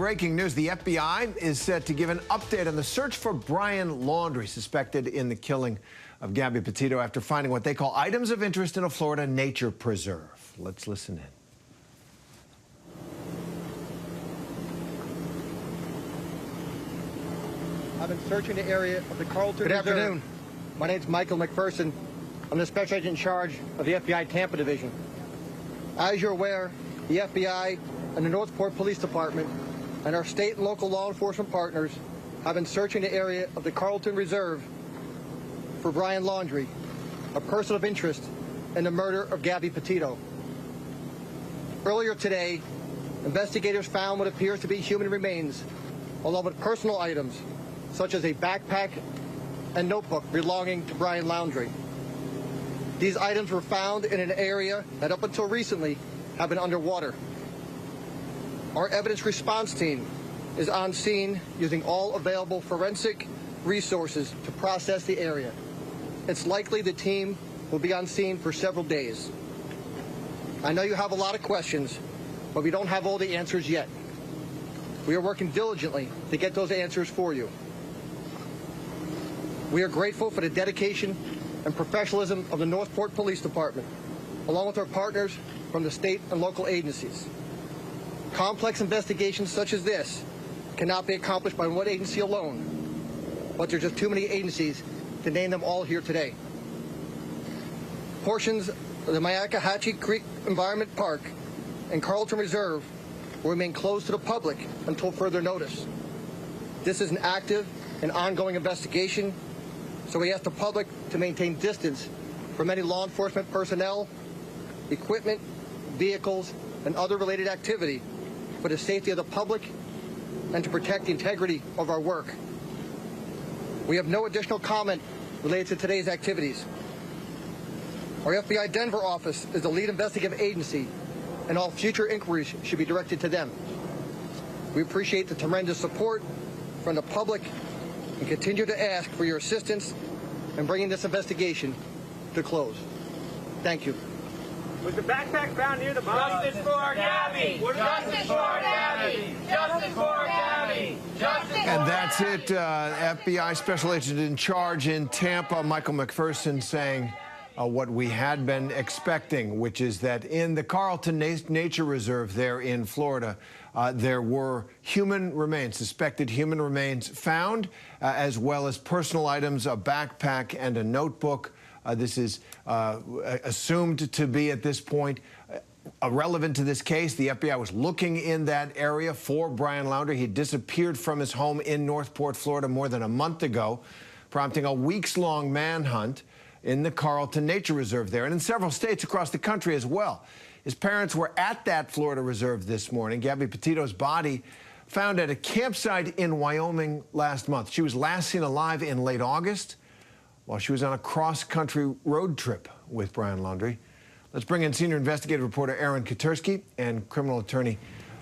breaking news. The FBI is set to give an update on the search for Brian Laundrie, suspected in the killing of Gabby Petito after finding what they call items of interest in a Florida nature preserve. Let's listen in. I've been searching the area of the Carlton Reserve. Good afternoon. My name is Michael McPherson. I'm the special agent in charge of the FBI Tampa Division. As you're aware, the FBI and the Northport Police Department and our state and local law enforcement partners have been searching the area of the Carlton Reserve for Brian Laundrie, a person of interest in the murder of Gabby Petito. Earlier today, investigators found what appears to be human remains, along with personal items, such as a backpack and notebook belonging to Brian Laundrie. These items were found in an area that up until recently have been underwater. Our evidence response team is on scene using all available forensic resources to process the area. It's likely the team will be on scene for several days. I know you have a lot of questions, but we don't have all the answers yet. We are working diligently to get those answers for you. We are grateful for the dedication and professionalism of the Northport Police Department, along with our partners from the state and local agencies. Complex investigations such as this cannot be accomplished by one agency alone, but there's just too many agencies to name them all here today. Portions of the Myakkahatchee Creek Environment Park and Carlton Reserve will remain closed to the public until further notice. This is an active and ongoing investigation, so we ask the public to maintain distance from any law enforcement personnel, equipment, vehicles, and other related activity for the safety of the public and to protect the integrity of our work. We have no additional comment related to today's activities. Our FBI Denver office is the lead investigative agency, and all future inquiries should be directed to them. We appreciate the tremendous support from the public and continue to ask for your assistance in bringing this investigation to close. Thank you. Was the backpack found near the body? Justice for Gabby! Justice for Gabby! Justice for Gabby! Justice for And that's Gabby! it. FBI Special Agent in Charge in Tampa, Michael McPherson, saying what we had been expecting, which is that in the Carlton Nature Reserve there in Florida, there were human remains, suspected human remains found, as well as personal items, a backpack and a notebook. This is assumed to be, at this point, irrelevant to this case. The FBI was looking in that area for Brian Laundrie. He disappeared from his home in Northport, Florida, more than a month ago, prompting a weeks-long manhunt in the Carlton Nature Reserve there, and in several states across the country as well. His parents were at that Florida reserve this morning. Gabby Petito's body found at a campsite in Wyoming last month. She was last seen alive in late August while she was on a cross-country road trip with Brian Laundrie. Let's bring in senior investigative reporter Aaron KATERSKY and criminal attorney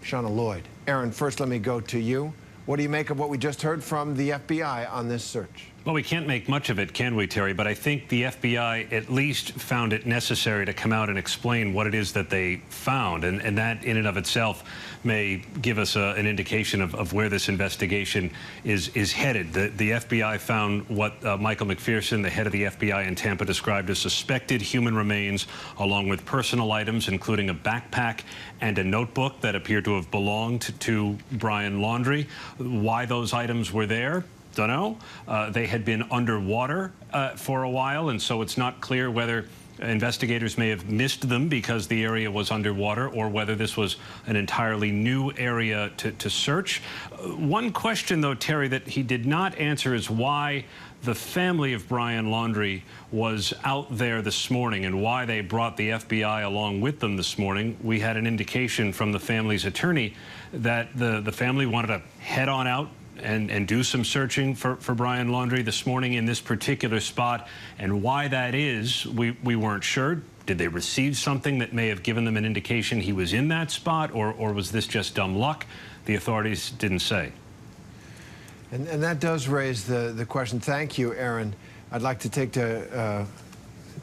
Shauna Lloyd. Aaron, first let me go to you. What do you make of what we just heard from the FBI on this search? Well, we can't make much of it, can we, Terry? But I think the FBI at least found it necessary to come out and explain what it is that they found. And that in and of itself may give us an indication of where this investigation is headed. The FBI found what Michael McPherson, the head of the FBI in Tampa, described as suspected human remains, along with personal items, including a backpack and a notebook that appeared to have belonged to Brian Laundrie. Why those items were there? Don't know. They had been underwater for a while, and so it's not clear whether investigators may have missed them because the area was underwater, or whether this was an entirely new area to search. One question, though, Terry, that he did not answer is why the family of Brian Laundrie was out there this morning and why they brought the FBI along with them this morning. We had an indication from the family's attorney that the family wanted to head on out and do some searching for Brian Laundrie this morning in this particular spot. And why that is, we weren't sure. Did they receive something that may have given them an indication he was in that spot, or was this just dumb luck? The authorities didn't say. And that does raise the question. Thank you, Aaron. I'd like to take to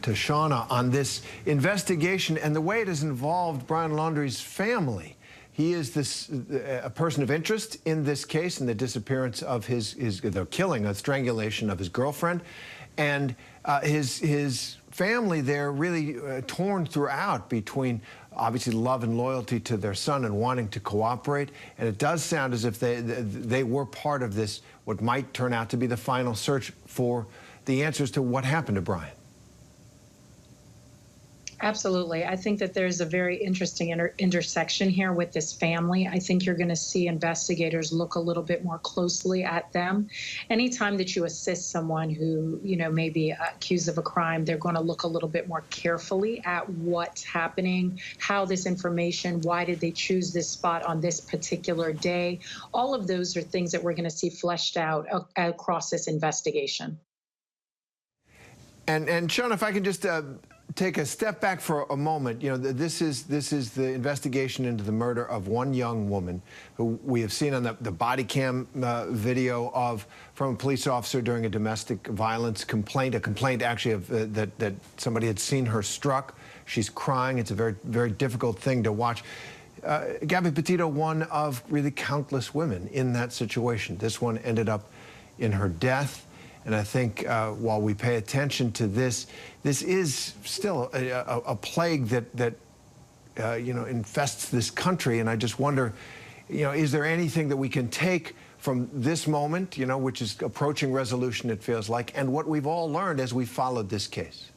Shauna on this investigation and the way it has involved Brian Laundrie's family. he is a person of interest in this case, in the disappearance of the killing, a strangulation of his girlfriend, and his family there really torn throughout between obviously love and loyalty to their son and wanting to cooperate. And it does sound as if they were part of this, what might turn out to be the final search for the answers to what happened to Brian. Absolutely. I think that there's a very interesting intersection here with this family. I think you're going to see investigators look a little bit more closely at them. Anytime that you assist someone who, may be accused of a crime, they're going to look a little bit more carefully at what's happening, how this information, why did they choose this spot on this particular day. All of those are things that we're going to see fleshed out across this investigation. And Sean, if I can just take a step back for a moment. This is the investigation into the murder of one young woman who we have seen on the body cam video from a police officer during a domestic violence complaint, a complaint actually of that somebody had seen her struck. She's crying. It's a very, very difficult thing to watch. Gabby Petito, one of really countless women in that situation. This one ended up in her death. And I think while we pay attention to this is still a plague that infests this country. And I just wonder, is there anything that we can take from this moment, which is approaching resolution, it feels like, and what we've all learned as we followed this case?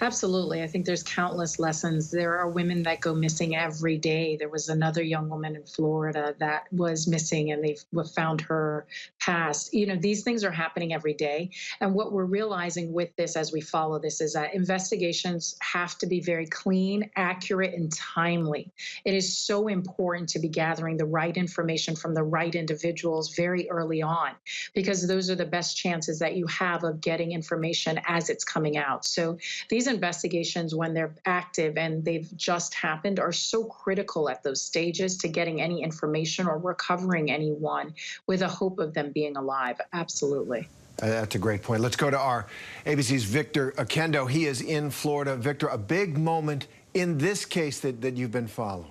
Absolutely. I think there's countless lessons. There are women that go missing every day. There was another young woman in Florida that was missing, and they've found her passed. These things are happening every day. And what we're realizing with this as we follow this is that investigations have to be very clean, accurate, and timely. It is so important to be gathering the right information from the right individuals very early on, because those are the best chances that you have of getting information as it's coming out. So these investigations, when they're active and they've just happened, are so critical at those stages to getting any information or recovering anyone with a hope of them being alive. Absolutely. That's a great point. Let's go to our ABC's Victor Oquendo. He is in Florida. Victor, a big moment in this case that you've been following.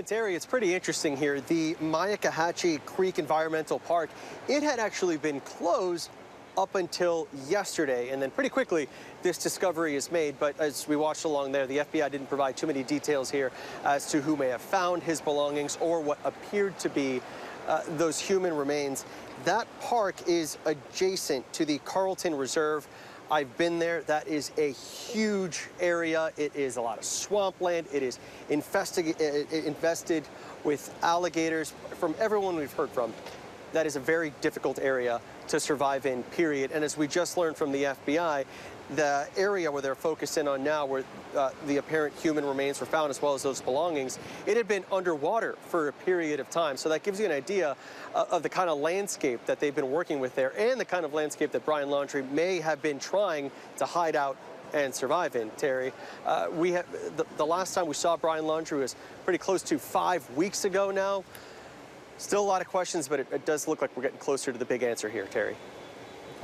Terry, it's pretty interesting here. The Myakkahatchee Creek Environmental Park, it had actually been closed up until yesterday, and then pretty quickly this discovery is made. But as we watched along there, the FBI didn't provide too many details here as to who may have found his belongings or what appeared to be those human remains. That park is adjacent to the Carlton Reserve. I've been there. That is a huge area. It is a lot of swampland. It is infested with alligators. From everyone we've heard from, that is a very difficult area to survive in, period. And as we just learned from the FBI, the area where they're focused in on now, where the apparent human remains were found, as well as those belongings, it had been underwater for a period of time. So that gives you an idea of the kind of landscape that they've been working with there, and the kind of landscape that Brian Laundrie may have been trying to hide out and survive in, Terry. The last time we saw Brian Laundrie was pretty close to 5 weeks ago now. Still a lot of questions, but it does look like we're getting closer to the big answer here, Terry.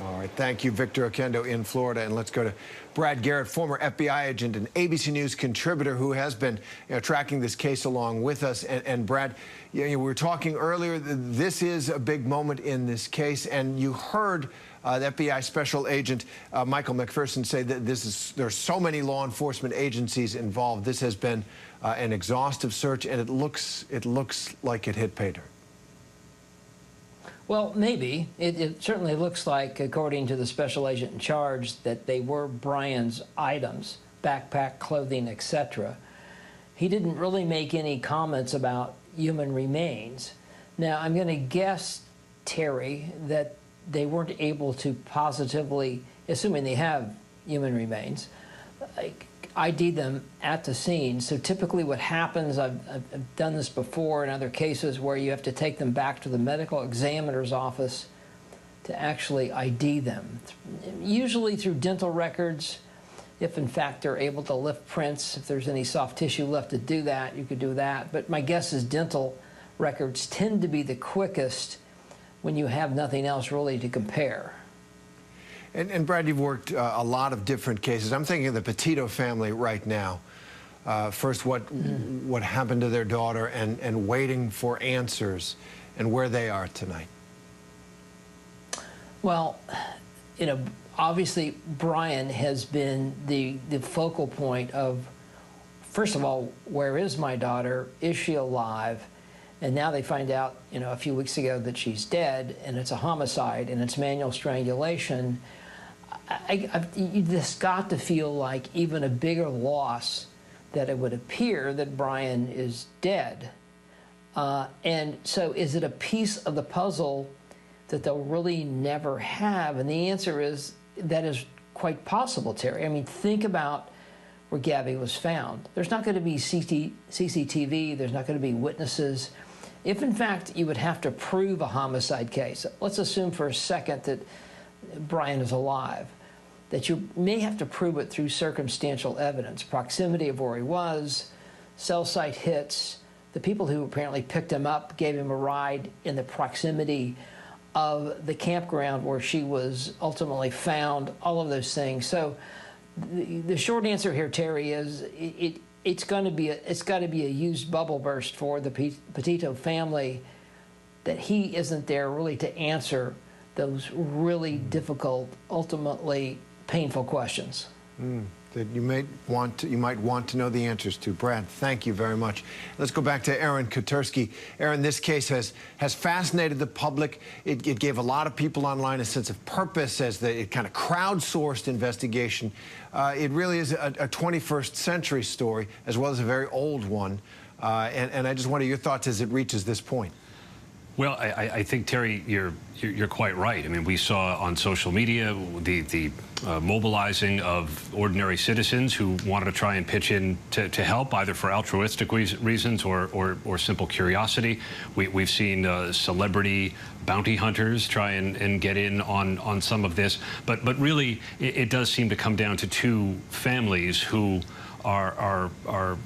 All right, thank you, Victor Oquendo in Florida. And let's go to Brad Garrett, former FBI agent and ABC News contributor who has been tracking this case along with us. And Brad, we were talking earlier, this is a big moment in this case, and you heard the FBI Special Agent Michael McPherson say that there's so many law enforcement agencies involved. This has been an exhaustive search, and it looks like it hit pay dirt. Well, maybe. It certainly looks like, according to the special agent in charge, that they were Brian's items, backpack, clothing, etc. He didn't really make any comments about human remains. Now, I'm going to guess, Terry, that they weren't able to positively, assuming they have human remains, ID them at the scene. So typically what happens, I've done this before in other cases where you have to take them back to the medical examiner's office to actually ID them. Usually through dental records, if in fact they're able to lift prints, if there's any soft tissue left to do that, you could do that. But my guess is dental records tend to be the quickest when you have nothing else really to compare. And Brad, you've worked a lot of different cases. I'm thinking of the Petito family right now. First, what happened to their daughter, and waiting for answers, and where they are tonight. Well, you know, obviously Brian has been the focal point of, first of all, where is my daughter? Is she alive? And now they find out, you know, a few weeks ago that she's dead, and it's a homicide, and it's manual strangulation. You just got to feel like even a bigger loss that it would appear that Brian is dead. And so is it a piece of the puzzle that they'll really never have? And the answer is that is quite possible, Terry. I mean, think about where Gabby was found. There's not going to be CCTV. There's not going to be witnesses. If, in fact, you would have to prove a homicide case, let's assume for a second that Brian is alive, that you may have to prove it through circumstantial evidence, proximity of where he was, cell site hits, the people who apparently picked him up gave him a ride in the proximity of the campground where she was ultimately found, all of those things. So the short answer here, Terry, is it's got to be a used bubble burst for the Petito family that he isn't there really to answer those really difficult, ultimately painful questions. That you might want to know the answers to. Brad, thank you very much. Let's go back to Aaron KATERSKY. Aaron, this case has fascinated the public. It gave a lot of people online a sense of purpose as it kind of crowdsourced investigation. It really is a 21st century story as well as a very old one. And I just wonder your thoughts as it reaches this point. Well, I think, Terry, you're quite right. I mean, we saw on social media the mobilizing of ordinary citizens who wanted to try and pitch in to help, either for altruistic reasons or simple curiosity. We've seen celebrity bounty hunters try and get in on some of this. But really, it does seem to come down to two families who are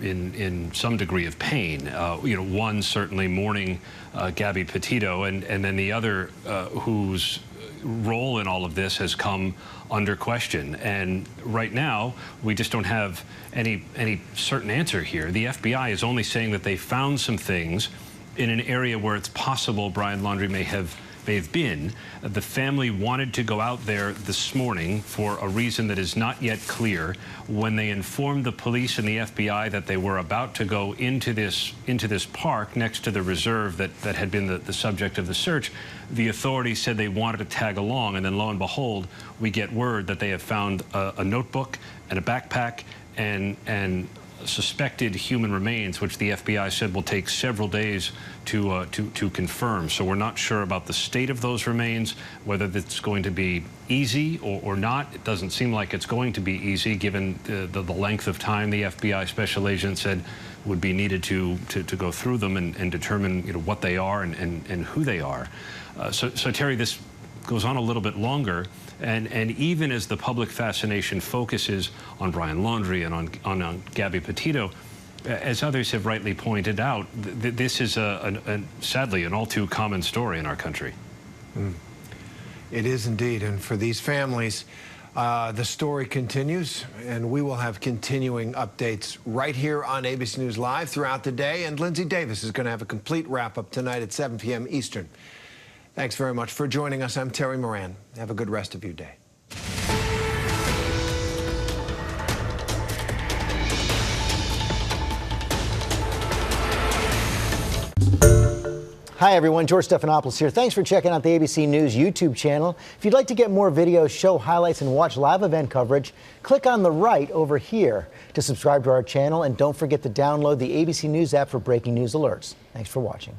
in some degree of pain. You know, one certainly mourning Gabby Petito, and then the other whose role in all of this has come under question. And right now, we just don't have any certain answer here. The FBI is only saying that they found some things in an area where it's possible Brian Laundrie may have been. The family wanted to go out there this morning for a reason that is not yet clear. When they informed the police and the FBI that they were about to go into this park next to the reserve that had been the subject of the search, the authorities said they wanted to tag along, and then lo and behold, we get word that they have found a notebook and a backpack and suspected human remains, which the FBI said will take several days to confirm. So we're not sure about the state of those remains, whether it's going to be easy or not. It doesn't seem like it's going to be easy, given the length of time the FBI special agent said would be needed to go through them and determine, you know, what they are and who they are. So Terry, this goes on a little bit longer. And even as the public fascination focuses on Brian Laundrie and on Gabby Petito, as others have rightly pointed out, this is sadly an all too common story in our country. It is indeed, and for these families, the story continues, and we will have continuing updates right here on ABC News Live throughout the day, and Lindsay Davis is going to have a complete wrap-up tonight at 7 p.m. Eastern. Thanks very much for joining us. I'm Terry Moran. Have a good rest of your day. Hi everyone, George Stephanopoulos here. Thanks for checking out the ABC News YouTube channel. If you'd like to get more videos, show highlights, and watch live event coverage, click on the right over here to subscribe to our channel, and don't forget to download the ABC News app for breaking news alerts. Thanks for watching.